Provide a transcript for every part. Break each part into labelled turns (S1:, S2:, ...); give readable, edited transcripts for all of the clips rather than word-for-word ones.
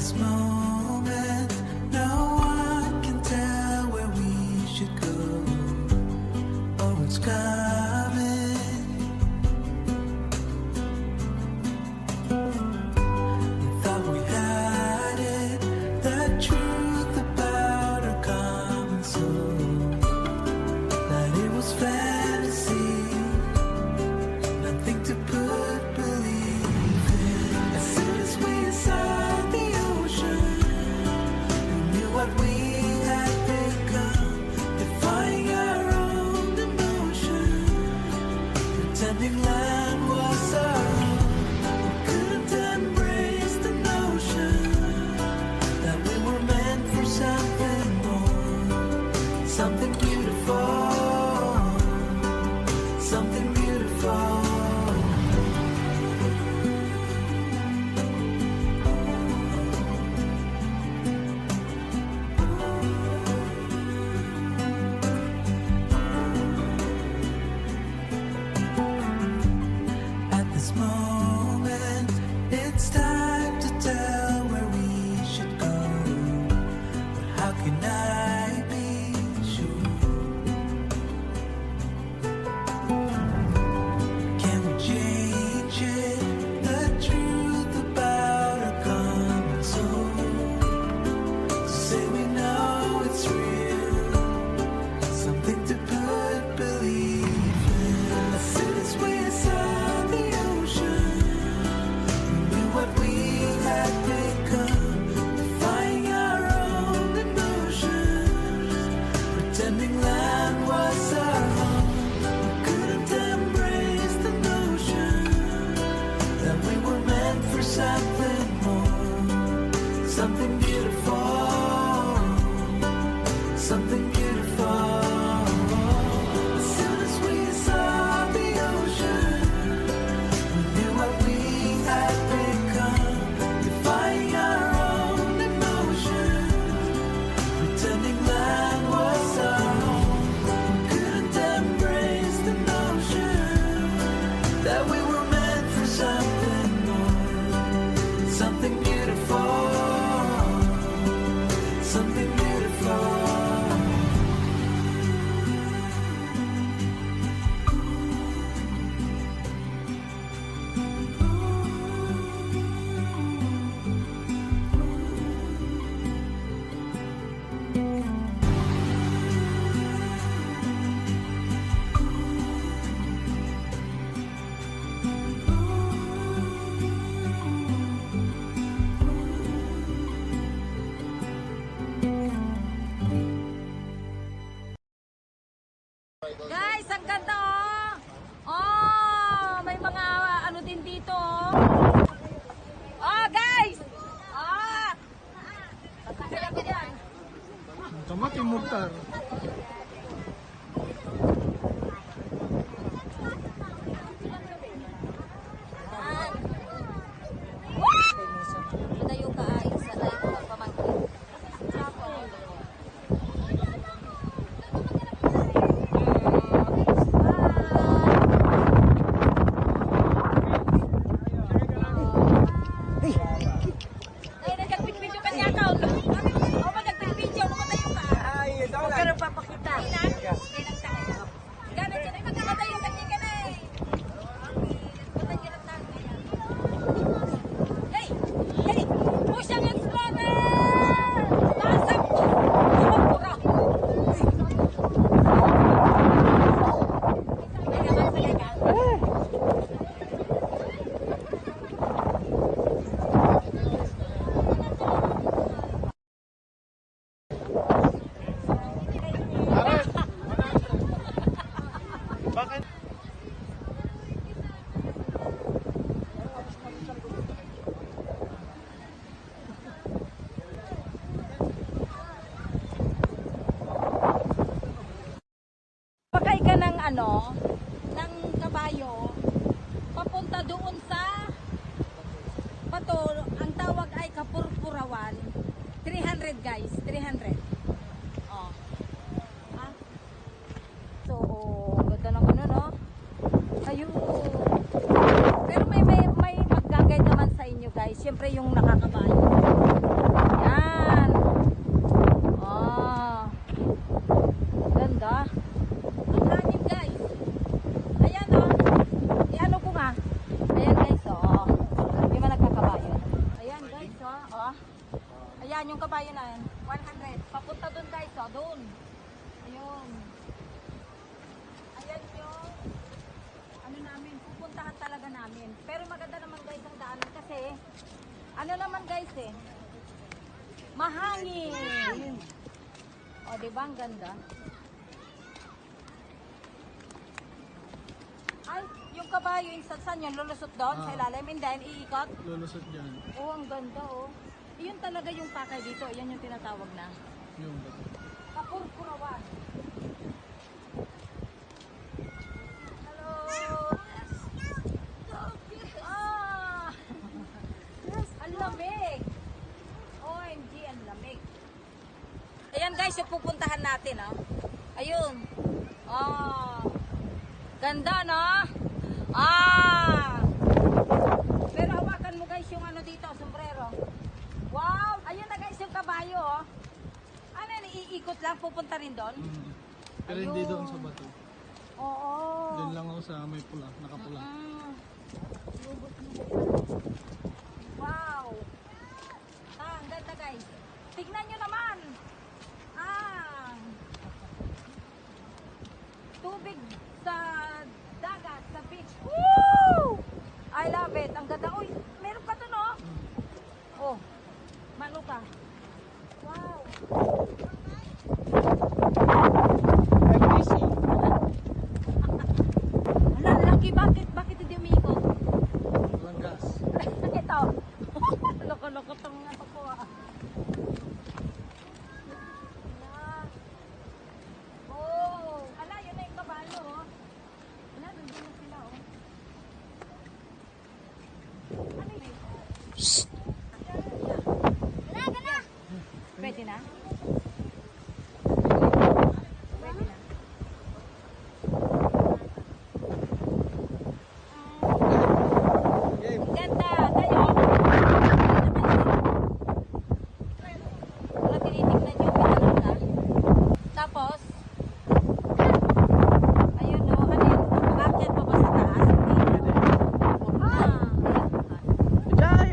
S1: this moment, no one can tell where we should go. Oh, it's coming. We thought we had it, the truth about our common soul, that it was fantasy, nothing to put belief in. As soon as we saw the ocean, we knew what we had become, defying our own emotion, pretending land was our own. We couldn't embrace the notion that we were meant for something more, something beautiful, something beautiful. At this moment, it's time to tell where we should go. But how can I be sure? Can we change it? The truth about our common soul, to say we know it's real, something to put belief in. As soon as we saw the ocean, we knew what we had become, defying our own emotions, pretending land was our home. We couldn't embrace the notion that we were meant for something more, something beautiful, something beautiful. As soon as we saw the ocean, we knew what we had become, defying our own emotions, pretending land was our home. We couldn't embrace the notion that we were meant for something more, something beautiful, something beautiful.
S2: Guys, ang ganda oh! Oh, may mga ano din dito oh. Oh, guys! Ah! Kaya ko yan.
S3: Tomat yung mukhtar.
S2: Madayo ka ay sa tayo pamangkin. Ay, nagpipidyo ka niya ka. O, nagpipidyo. Ano ka tayo ka? Huwag ka nang papakita. Ganun ka na. Magkakatayo ka niya ka na eh. Ba't ka na tayo? Hey! Hey! Push ang explorer! Pasang ko! Pura! Sagay ka.
S3: Bakit?
S2: Pakay ka ng ano, ng kabayo, papunta doon sa Bato, ang tawag ay Kapurpurawan. 300 guys, 300. Oh. Ha? So, ganda ng ano, no? Ayun. Pero may mag-guide naman sa inyo guys. Siyempre yung nakakabayo. Oh. Ayan, yung kabayo na yan. 100. Papunta doon guys, oh. Doon. Ayun. Ayan yung ano namin, pupuntahan talaga namin. Pero maganda naman guys ang daan kasi ano naman guys eh. Mahangin. O, diba ang ganda? Ay, yung kabayo, saan yun? Lulusot doon sa ilalim and then iikot?
S3: Lulusot dyan.
S2: Oh, ang ganda oh. Iyon talaga yung pakay dito. Yan yung tinatawag na.
S3: Yung bato.
S2: Kapurpurawan. Hello. Ah! Ang lamig. OMG, ang lamig. Ayan guys, yung pupuntahan natin oh. Ayun. Ah. Ganda no? Ah! Pero hawakan mo guys yung ano dito, sombrero. Wow! Ayun na guys yung kabayo oh. Ano yan, iikot lang, pupunta rin doon?
S3: Pero hindi
S2: Ayun.
S3: doon sa bato.
S2: Oo.
S3: Doon lang ako sa may pula, nakapula.
S2: Lubos mo. Wow! Ah, ang ganda guys. Tignan nyo naman. Ah! Tubig sa dagat, sa beach. Woo! I love it. Ang ganda. Uy, meron pa doon oh. Oh, mano ka. Wow.
S3: I'm busy.
S2: Ala, laki. Bakit hindi umiikot?
S3: Walang gas.
S2: Ito. Loko-loko tong ano ko ah. Ala. Oh, ala, yun na yung kabayo oh. Ala, nandun na sila oh. Ano yun? Pwede na? Pwede na.
S3: Game.
S2: Ganda! Tayo! Wala tinitignan yung pinalala. Tapos, ayun o, ano yun? Bakit pa ba sa taas? Hindi.
S3: Jai!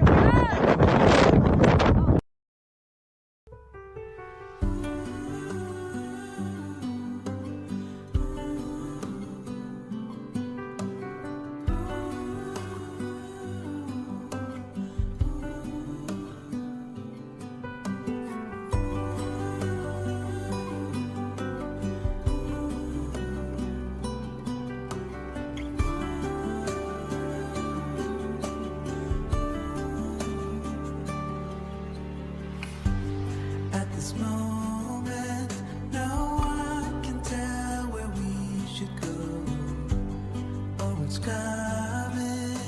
S1: At this moment, no one can tell where we should go or what's coming.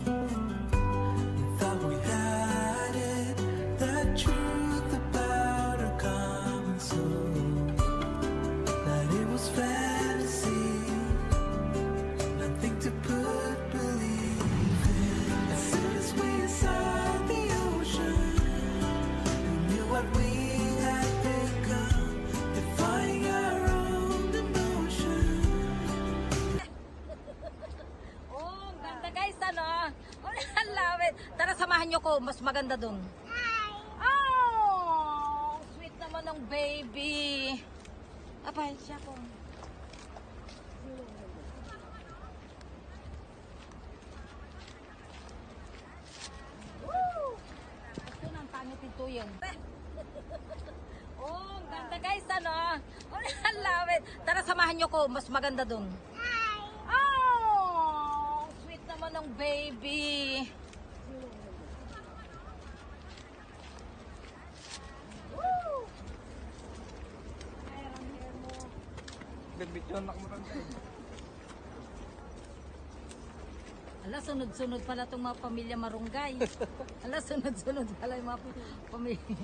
S1: We thought we had it, the truth about our common soul, that it was fantasy, nothing to put belief in. As soon as we saw the ocean, we knew what we had become, defying our own emotion.
S2: Oh, ang ganda guys, ano? Oh, I love it. Tara, samahan nyo ko. Mas maganda dun. Oh, sweet naman ng baby. Abay, siya ko. Woo! Gusto nang pangit ito yun. Oh, ang ganda guys, ano? Oh, I love it. Tara, samahan nyo ko. Mas maganda dun. Oh, sweet naman ng baby. Woo! Ay, ang hair mo.
S3: Nagbityon ako mo rin.
S2: Ala, sunod-sunod pala itong mga pamilya marunggay. Ala, sunod-sunod pala yung mga pamilya.